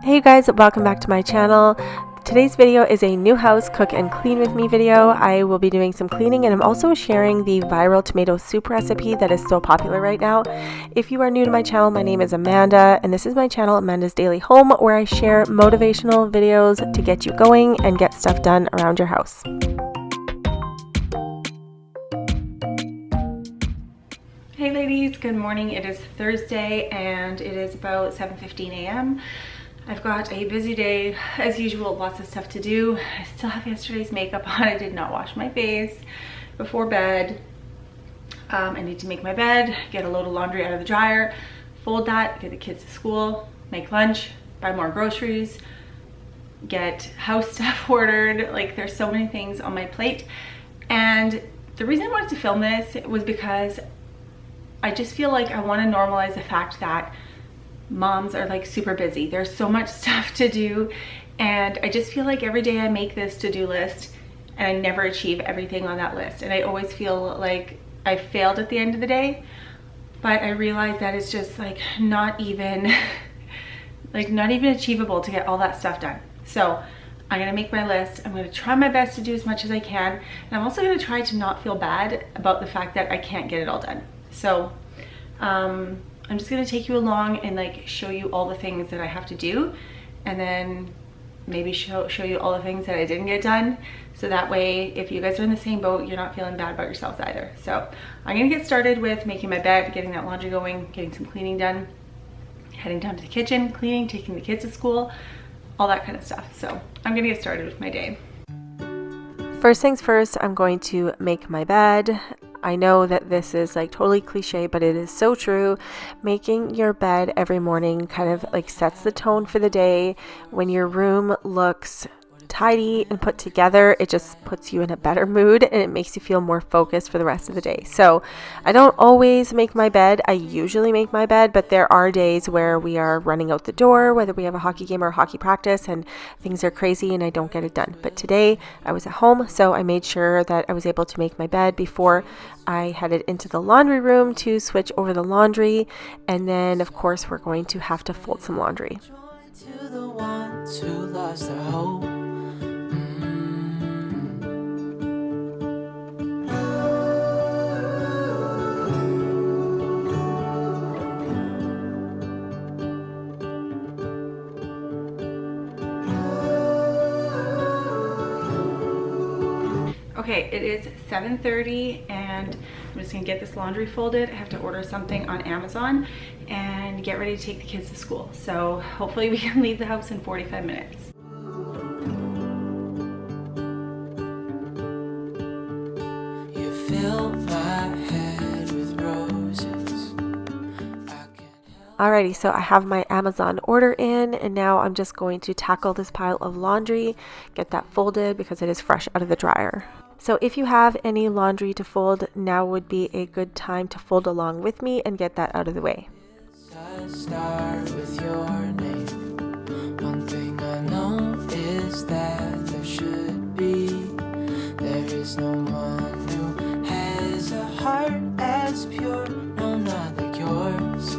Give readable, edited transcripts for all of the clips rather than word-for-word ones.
Hey guys, welcome back to my channel. Today's video is a new house cook and clean with me video. I will be doing some cleaning and I'm also sharing the viral tomato soup recipe that is so popular right now. If you are new to my channel, my name is Amanda and this is my channel Amanda's Daily Home, where I share motivational videos to get you going and get stuff done around your house. Hey ladies, good morning. It is Thursday and it is about 7:15 a.m. I've got a busy day as usual, lots of stuff to do. I still have yesterday's makeup on. I did not wash my face before bed. I need to make my bed, get a load of laundry out of the dryer, fold that, get the kids to school, make lunch, buy more groceries, get house stuff ordered. Like, there's so many things on my plate. And the reason I wanted to film this was because I just feel like I want to normalize the fact that moms are like super busy. There's so much stuff to do, and I just feel like every day I make this to-do list and I never achieve everything on that list, and I always feel like I failed at the end of the day. But I realize that it's just like not even achievable to get all that stuff done. So I'm gonna make my list. I'm gonna try my best to do as much as I can, and I'm also gonna try to not feel bad about the fact that I can't get it all done. So I'm just gonna take you along and like show you all the things that I have to do, and then maybe show you all the things that I didn't get done, so that way if you guys are in the same boat, you're not feeling bad about yourselves either. So I'm gonna get started with making my bed, getting that laundry going, getting some cleaning done, heading down to the kitchen, cleaning, taking the kids to school, all that kind of stuff. So I'm gonna get started with my day. First things first, I'm going to make my bed. I know that this is like totally cliche, but it is so true. Making your bed every morning kind of like sets the tone for the day. When your room looks tidy and put together, it just puts you in a better mood and it makes you feel more focused for the rest of the day. So I don't always make my bed. I usually make my bed, but there are days where we are running out the door, whether we have a hockey game or a hockey practice, and things are crazy and I don't get it done. But today I was at home, so I made sure that I was able to make my bed before I headed into the laundry room to switch over the laundry. And then of course we're going to have to fold some laundry. To the ones who lost their hope. Okay, it is 7:30 and I'm just gonna get this laundry folded. I have to order something on Amazon and get ready to take the kids to school. So hopefully we can leave the house in 45 minutes. You fill my head with roses. Alrighty, so I have my Amazon order in and now I'm just going to tackle this pile of laundry, get that folded because it is fresh out of the dryer. So if you have any laundry to fold, now would be a good time to fold along with me and get that out of the way. Start with your name. One thing I know is that there should be. There is no one who has a heart as pure, no, not like yours.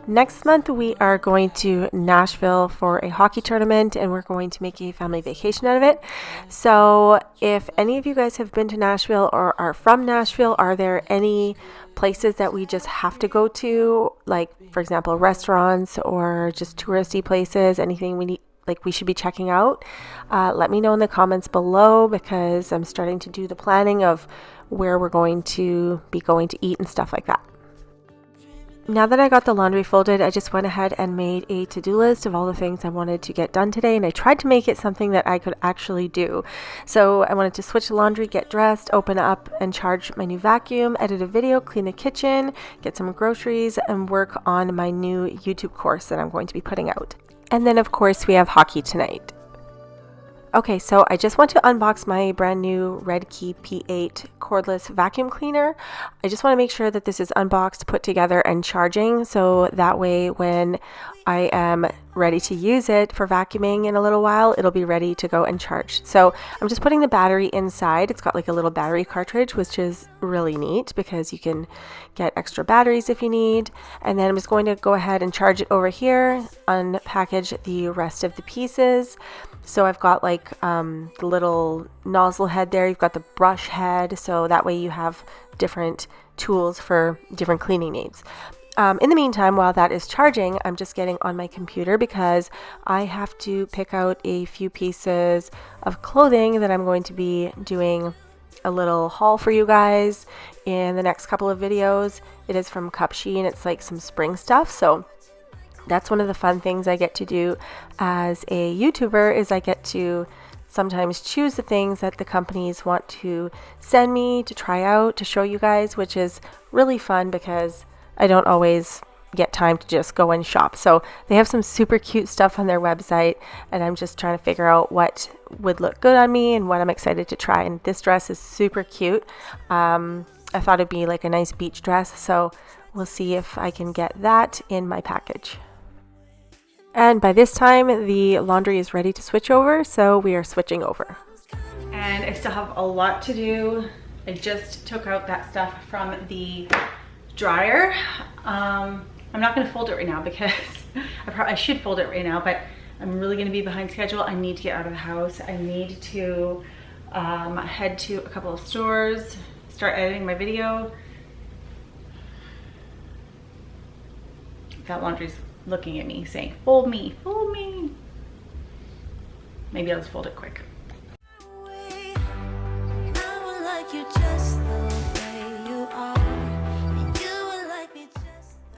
Next month we are going to Nashville for a hockey tournament and we're going to make a family vacation out of it. So if any of you guys have been to Nashville or are from Nashville, are there any places that we just have to go to? Like, for example, restaurants or just touristy places, anything we should be checking out? Let me know in the comments below because I'm starting to do the planning of where we're going to be going to eat and stuff like that. Now that I got the laundry folded, I just went ahead and made a to-do list of all the things I wanted to get done today, and I tried to make it something that I could actually do. So I wanted to switch the laundry, get dressed, open up and charge my new vacuum, edit a video, clean the kitchen, get some groceries, and work on my new YouTube course that I'm going to be putting out. And then of course we have hockey tonight. Okay, so I just want to unbox my brand new Red Key P8 cordless vacuum cleaner. I just want to make sure that this is unboxed, put together, and charging, so that way when I am ready to use it for vacuuming in a little while, it'll be ready to go and charge. So I'm just putting the battery inside. It's got like a little battery cartridge, which is really neat because you can get extra batteries if you need. And then I'm just going to go ahead and charge it over here, unpackage the rest of the pieces. So I've got like the little nozzle head there, you've got the brush head, so that way you have different tools for different cleaning needs. In the meantime, while that is charging, I'm just getting on my computer because I have to pick out a few pieces of clothing that I'm going to be doing a little haul for you guys in the next couple of videos. It is from Cupshe and it's like some spring stuff, so that's one of the fun things I get to do as a YouTuber, is I get to sometimes choose the things that the companies want to send me to try out, to show you guys, which is really fun because I don't always get time to just go and shop. So they have some super cute stuff on their website, and I'm just trying to figure out what would look good on me and what I'm excited to try. And this dress is super cute. I thought it'd be like a nice beach dress, so we'll see if I can get that in my package. And by this time, the laundry is ready to switch over, so we are switching over. And I still have a lot to do. I just took out that stuff from the dryer. I'm not going to fold it right now because I should fold it right now, but I'm really going to be behind schedule. I need to get out of the house. I need to head to a couple of stores, start editing my video. That laundry's looking at me saying, fold me, fold me. Maybe I'll just fold it quick.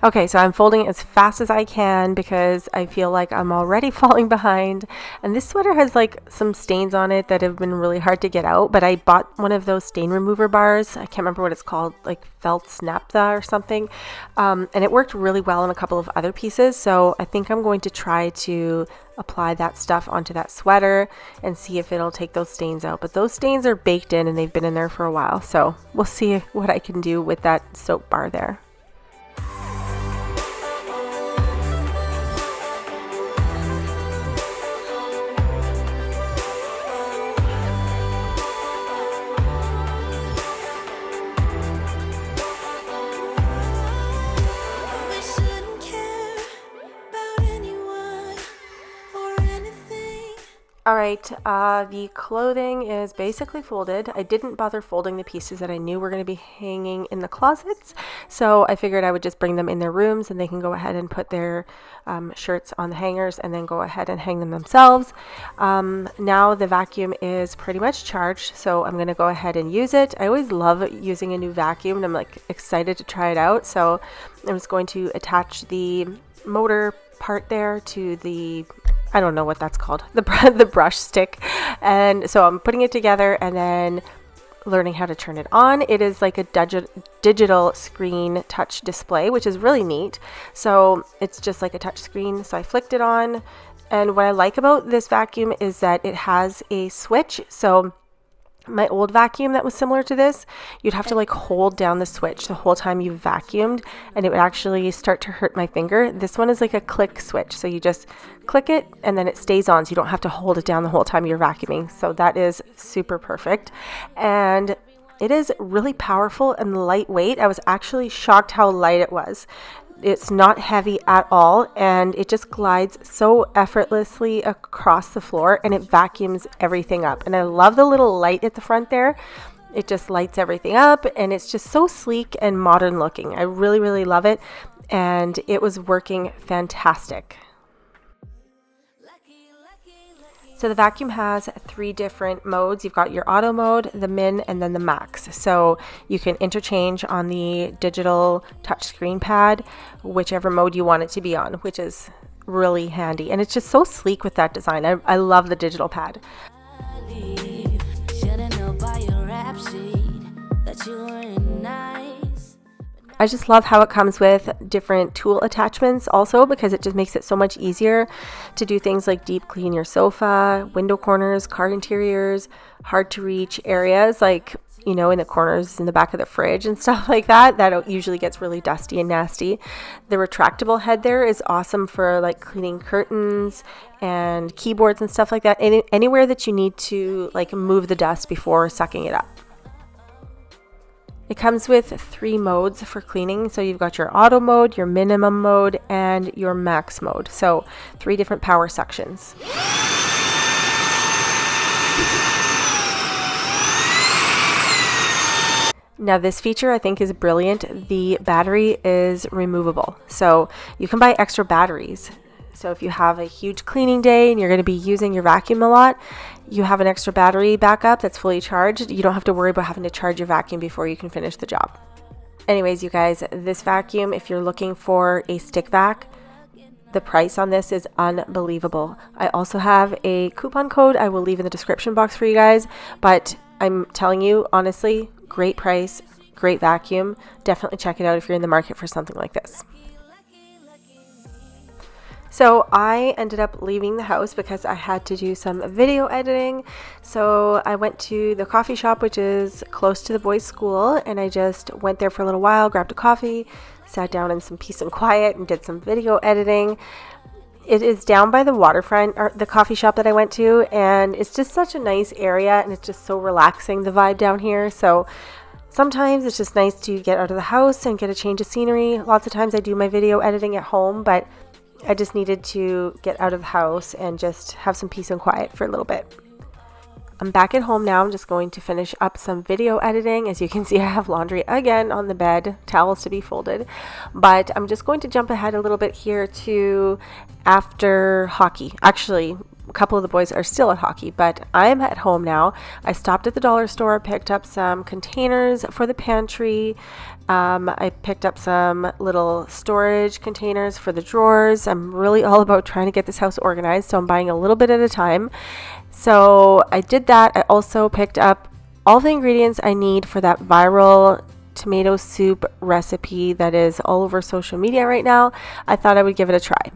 Okay, so I'm folding as fast as I can because I feel like I'm already falling behind. And this sweater has like some stains on it that have been really hard to get out, but I bought one of those stain remover bars. I can't remember what it's called, like Felt Snaptha or something. And it worked really well on a couple of other pieces. So I think I'm going to try to apply that stuff onto that sweater and see if it'll take those stains out. But those stains are baked in and they've been in there for a while. So we'll see what I can do with that soap bar there. All right, the clothing is basically folded. I didn't bother folding the pieces that I knew were going to be hanging in the closets, so I figured I would just bring them in their rooms and they can go ahead and put their shirts on the hangers and then go ahead and hang them themselves. Now the vacuum is pretty much charged, so I'm going to go ahead and use it. I always love using a new vacuum and I'm like excited to try it out, so I'm just going to attach the motor part there to the, I don't know what that's called, the brush stick. And so I'm putting it together and then learning how to turn it on. It is like a digital screen touch display, which is really neat. So it's just like a touch screen. So I flicked it on. And what I like about this vacuum is that it has a switch. So my old vacuum that was similar to this, you'd have to like hold down the switch the whole time you vacuumed and it would actually start to hurt my finger. This one is like a click switch, so you just click it and then it stays on, so you don't have to hold it down the whole time you're vacuuming. So that is super perfect, and it is really powerful and lightweight. I was actually shocked how light it was. It's not heavy at all, and it just glides so effortlessly across the floor and it vacuums everything up. And I love the little light at the front there. It just lights everything up and it's just so sleek and modern looking. I really, really love it, and it was working fantastic. So the vacuum has 3 different modes. You've got your auto mode, the min, and then the max. So you can interchange on the digital touchscreen pad whichever mode you want it to be on, which is really handy. And it's just so sleek with that design. I love the digital pad. I just love how it comes with different tool attachments also, because it just makes it so much easier to do things like deep clean your sofa, window corners, car interiors, hard to reach areas like, you know, in the corners in the back of the fridge and stuff like that. That usually gets really dusty and nasty. The retractable head there is awesome for like cleaning curtains and keyboards and stuff like that. Anywhere that you need to like move the dust before sucking it up. It comes with 3 modes for cleaning. So you've got your auto mode, your minimum mode, and your max mode. So 3 different power sections. Now this feature I think is brilliant. The battery is removable. So you can buy extra batteries. So if you have a huge cleaning day and you're going to be using your vacuum a lot, you have an extra battery backup that's fully charged. You don't have to worry about having to charge your vacuum before you can finish the job. Anyways, you guys, this vacuum, if you're looking for a stick vac, the price on this is unbelievable. I also have a coupon code I will leave in the description box for you guys, but I'm telling you, honestly, great price, great vacuum. Definitely check it out if you're in the market for something like this. So I ended up leaving the house because I had to do some video editing. So I went to the coffee shop, which is close to the boys' school, and I just went there for a little while, grabbed a coffee, sat down in some peace and quiet, and did some video editing. It is down by the waterfront, or the coffee shop that I went to, and it's just such a nice area, and it's just so relaxing, the vibe down here. So sometimes it's just nice to get out of the house and get a change of scenery. Lots of times I do my video editing at home, but I just needed to get out of the house and just have some peace and quiet for a little bit. I'm back at home now. I'm just going to finish up some video editing. As you can see, I have laundry again on the bed, towels to be folded. But I'm just going to jump ahead a little bit here to after hockey. Actually, a couple of the boys are still at hockey, but I'm at home now. I stopped at the dollar store, picked up some containers for the pantry. I picked up some little storage containers for the drawers. I'm really all about trying to get this house organized, so I'm buying a little bit at a time. So I did that. I also picked up all the ingredients I need for that viral tomato soup recipe that is all over social media right now. I thought I would give it a try.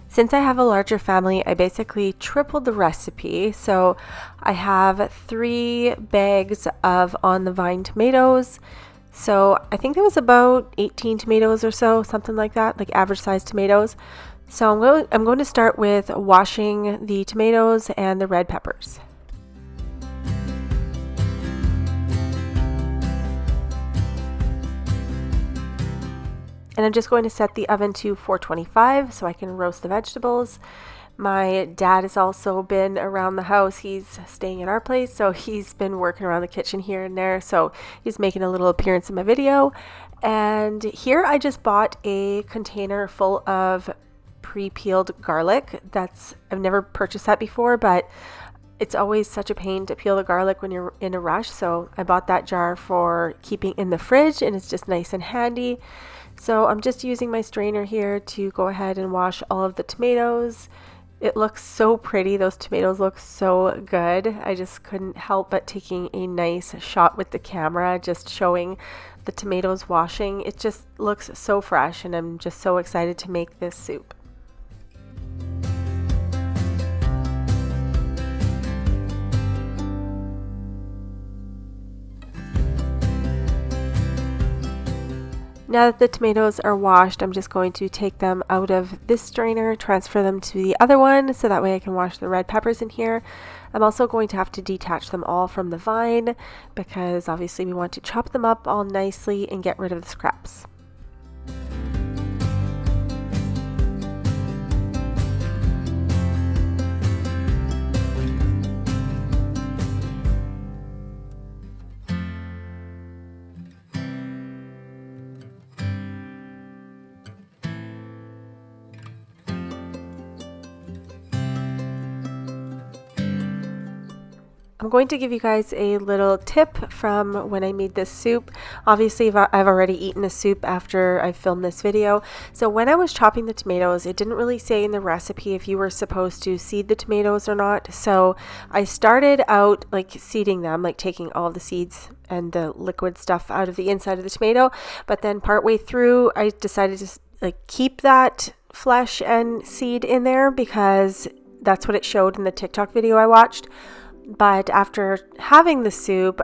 Since I have a larger family, I basically tripled the recipe. So I have 3 bags of on the vine tomatoes. So I think that was about 18 tomatoes or so, something like that, like average size tomatoes. So I'm going to start with washing the tomatoes and the red peppers. And I'm just going to set the oven to 425 so I can roast the vegetables. My dad has also been around the house. He's staying in our place, so he's been working around the kitchen here and there. So he's making a little appearance in my video. And here I just bought a container full of pre-peeled garlic. I've never purchased that before, but it's always such a pain to peel the garlic when you're in a rush. So I bought that jar for keeping in the fridge, and it's just nice and handy. So I'm just using my strainer here to go ahead and wash all of the tomatoes. It looks so pretty. Those tomatoes look so good. I just couldn't help but taking a nice shot with the camera, just showing the tomatoes washing. It just looks so fresh, and I'm just so excited to make this soup. Now that the tomatoes are washed, I'm just going to take them out of this strainer, transfer them to the other one, so that way I can wash the red peppers in here. I'm also going to have to detach them all from the vine, because obviously we want to chop them up all nicely and get rid of the scraps. I'm going to give you guys a little tip from when I made this soup. Obviously, I've already eaten a soup after I filmed this video. So when I was chopping the tomatoes, it didn't really say in the recipe if you were supposed to seed the tomatoes or not. So I started out like seeding them, like taking all the seeds and the liquid stuff out of the inside of the tomato. But then partway through, I decided to like keep that flesh and seed in there because that's what it showed in the TikTok video I watched. But after having the soup,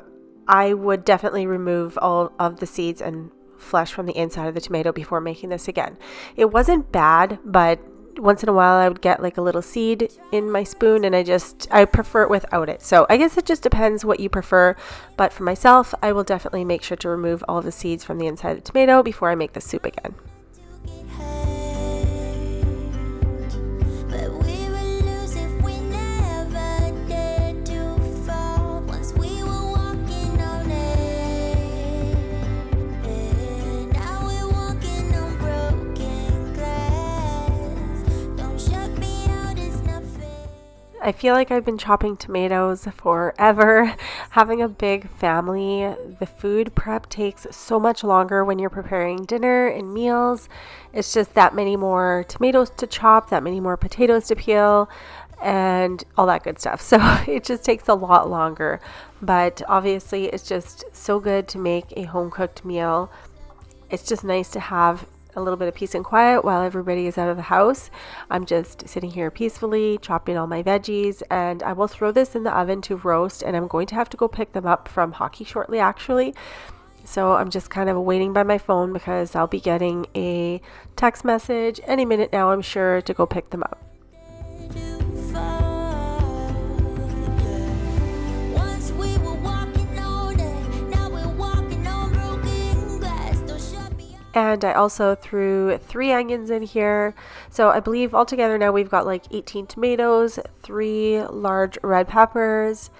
I would definitely remove all of the seeds and flesh from the inside of the tomato before making this again. It wasn't bad, but once in a while I would get like a little seed in my spoon, and I prefer it without it. So I guess it just depends what you prefer. But for myself, I will definitely make sure to remove all the seeds from the inside of the tomato before I make the soup again. I feel like I've been chopping tomatoes forever. Having a big family, the food prep takes so much longer when you're preparing dinner and meals. It's just that many more tomatoes to chop, that many more potatoes to peel, and all that good stuff. So it just takes a lot longer. But obviously, it's just so good to make a home-cooked meal. It's just nice to have a little bit of peace and quiet while everybody is out of the house. I'm just sitting here peacefully chopping all my veggies, and I will throw this in the oven to roast, and I'm going to have to go pick them up from hockey shortly actually. So I'm just kind of waiting by my phone because I'll be getting a text message any minute now, I'm sure, to go pick them up. And I also threw 3 onions in here. So I believe altogether now we've got like 18 tomatoes, 3 large red peppers,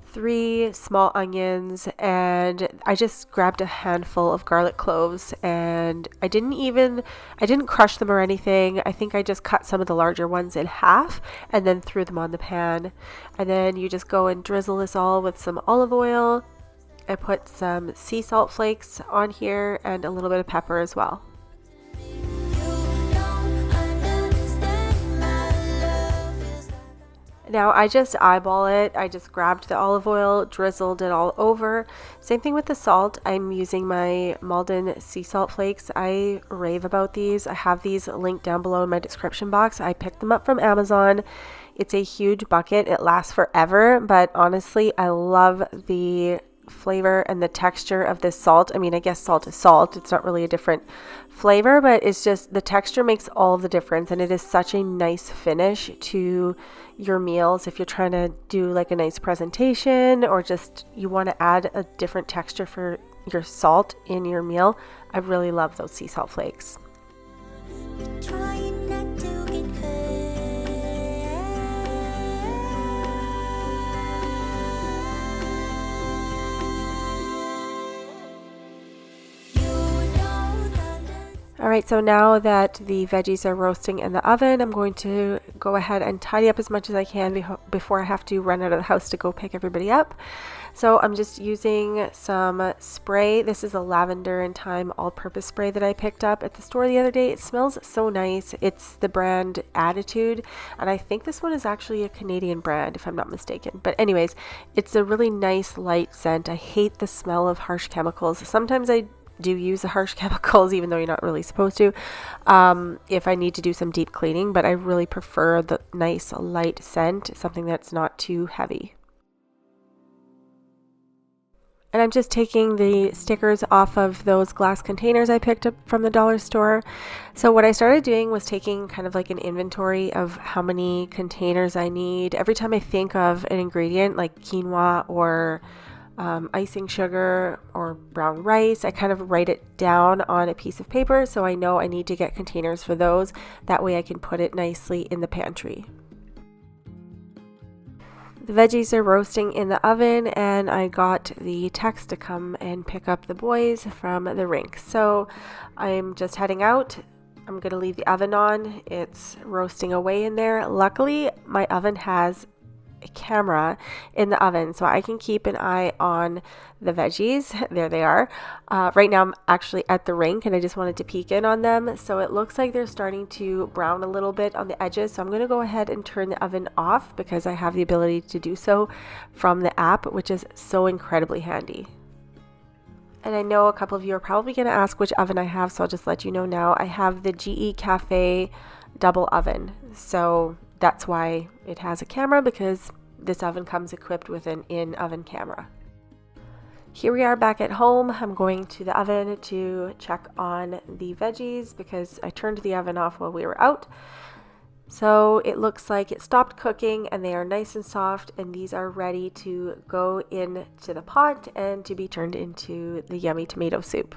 3 small onions, and I just grabbed a handful of garlic cloves, and I didn't crush them or anything. I think I just cut some of the larger ones in half and then threw them on the pan. And then you just go and drizzle this all with some olive oil. I put some sea salt flakes on here and a little bit of pepper as well. Now I just eyeball it. I just grabbed the olive oil, drizzled it all over. Same thing with the salt. I'm using my Malden sea salt flakes. I rave about these. I have these linked down below in my description box. I picked them up from Amazon. It's a huge bucket. It lasts forever, but honestly, I love the flavor and the texture of this salt. I mean, I guess salt is salt. It's not really a different flavor, but it's just the texture makes all the difference, and it is such a nice finish to your meals if you're trying to do like a nice presentation or just you want to add a different texture for your salt in your meal. I really love those sea salt flakes. Alright, so now that the veggies are roasting in the oven, I'm going to go ahead and tidy up as much as I can before I have to run out of the house to go pick everybody up. So I'm just using some spray. This is a lavender and thyme all-purpose spray that I picked up at the store the other day. It smells so nice. It's the brand Attitude, and I think this one is actually a Canadian brand if I'm not mistaken. But anyways, it's a really nice light scent. I hate the smell of harsh chemicals. Sometimes I do use the harsh chemicals even though you're not really supposed to if I need to do some deep cleaning, but I really prefer the nice light scent, something that's not too heavy. And I'm just taking the stickers off of those glass containers I picked up from the dollar store. So what I started doing was taking kind of like an inventory of how many containers I need. Every time I think of an ingredient like quinoa or icing sugar or brown rice, I kind of write it down on a piece of paper so I know I need to get containers for those. That way I can put it nicely in the pantry. The veggies are roasting in the oven, and I got the text to come and pick up the boys from the rink. So I'm just heading out. I'm going to leave the oven on. It's roasting away in there. Luckily, my oven has a camera in the oven so I can keep an eye on the veggies. There they are. Right now I'm actually at the rink and I just wanted to peek in on them. So it looks like they're starting to brown a little bit on the edges. So I'm going to go ahead and turn the oven off because I have the ability to do so from the app, which is so incredibly handy. And I know a couple of you are probably going to ask which oven I have, so I'll just let you know now. I have the GE Cafe double oven. So that's why it has a camera, because this oven comes equipped with an in-oven camera. Here we are back at home. I'm going to the oven to check on the veggies because I turned the oven off while we were out. So it looks like it stopped cooking and they are nice and soft, and these are ready to go into the pot and to be turned into the yummy tomato soup.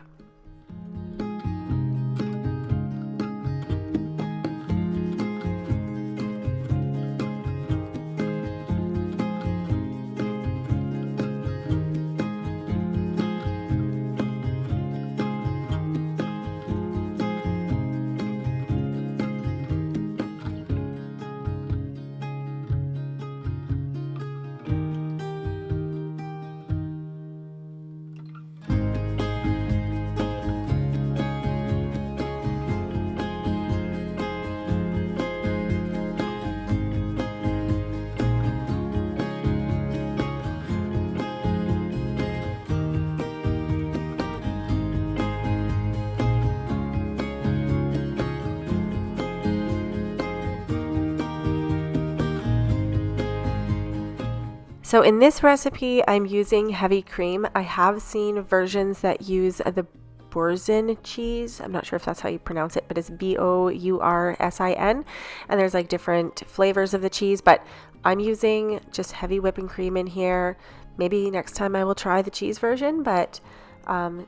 So in this recipe, I'm using heavy cream. I have seen versions that use the Boursin cheese. I'm not sure if that's how you pronounce it, but it's Boursin. And there's like different flavors of the cheese, but I'm using just heavy whipping cream in here. Maybe next time I will try the cheese version, but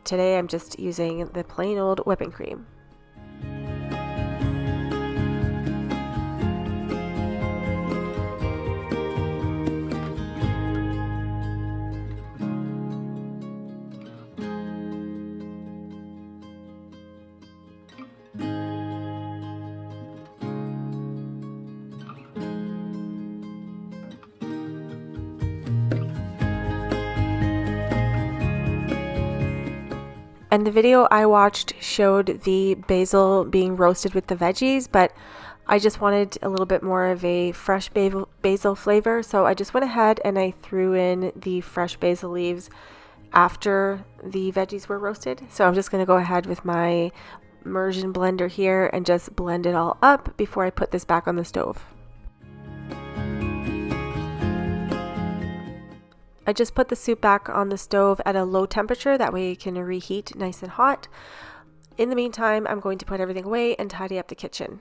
today I'm just using the plain old whipping cream. And the video I watched showed the basil being roasted with the veggies, but I just wanted a little bit more of a fresh basil flavor. So I just went ahead and I threw in the fresh basil leaves after the veggies were roasted. So I'm just going to go ahead with my immersion blender here and just blend it all up before I put this back on the stove. I just put the soup back on the stove at a low temperature, that way it can reheat nice and hot. In the meantime, I'm going to put everything away and tidy up the kitchen.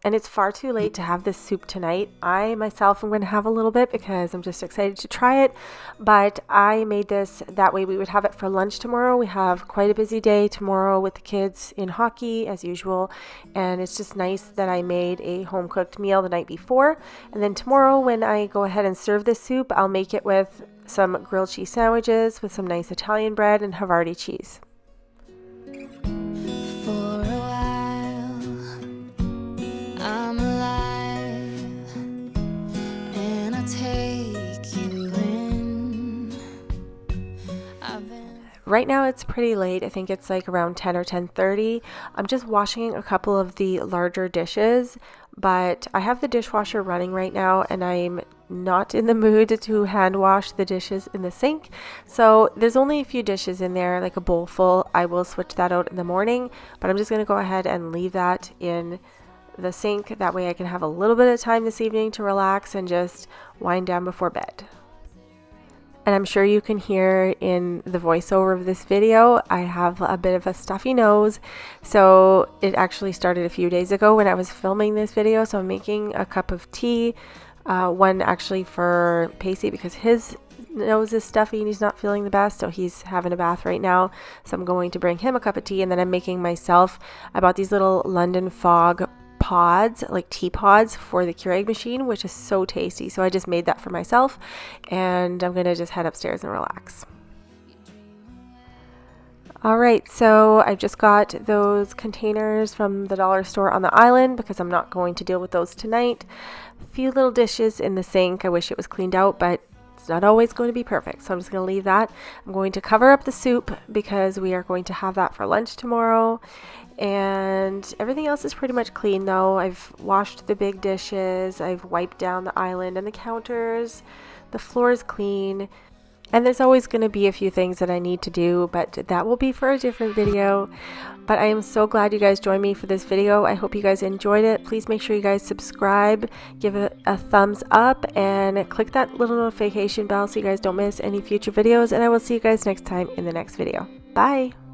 And it's far too late to have this soup tonight. I myself am going to have a little bit because I'm just excited to try it. But I made this that way we would have it for lunch tomorrow. We have quite a busy day tomorrow with the kids in hockey as usual. And it's just nice that I made a home cooked meal the night before. And then tomorrow when I go ahead and serve this soup, I'll make it with some grilled cheese sandwiches with some nice Italian bread and Havarti cheese. Right now it's pretty late. I think it's like around 10 or 10:30. I'm just washing a couple of the larger dishes, but I have the dishwasher running right now and I'm not in the mood to hand wash the dishes in the sink. So there's only a few dishes in there, like a bowl full. I will switch that out in the morning, but I'm just going to go ahead and leave that in the sink. That way I can have a little bit of time this evening to relax and just wind down before bed. And I'm sure you can hear in the voiceover of this video, I have a bit of a stuffy nose. So it actually started a few days ago when I was filming this video. So I'm making a cup of tea, one actually for Pacey because his nose is stuffy and he's not feeling the best. So he's having a bath right now. So I'm going to bring him a cup of tea, and then I'm making myself, I bought these little London Fog pods, like tea pods for the Keurig machine, which is so tasty. So I just made that for myself, and I'm gonna just head upstairs and relax. Alright, so I just got those containers from the dollar store on the island because I'm not going to deal with those tonight. A few little dishes in the sink. I wish it was cleaned out, but it's not always going to be perfect, so I'm just going to leave that. I'm going to cover up the soup because we are going to have that for lunch tomorrow. And everything else is pretty much clean though. I've washed the big dishes, I've wiped down the island and the counters. The floor is clean. And there's always going to be a few things that I need to do, but that will be for a different video. But I am so glad you guys joined me for this video. I hope you guys enjoyed it. Please make sure you guys subscribe, give it a thumbs up, and click that little notification bell so you guys don't miss any future videos. And I will see you guys next time in the next video. Bye!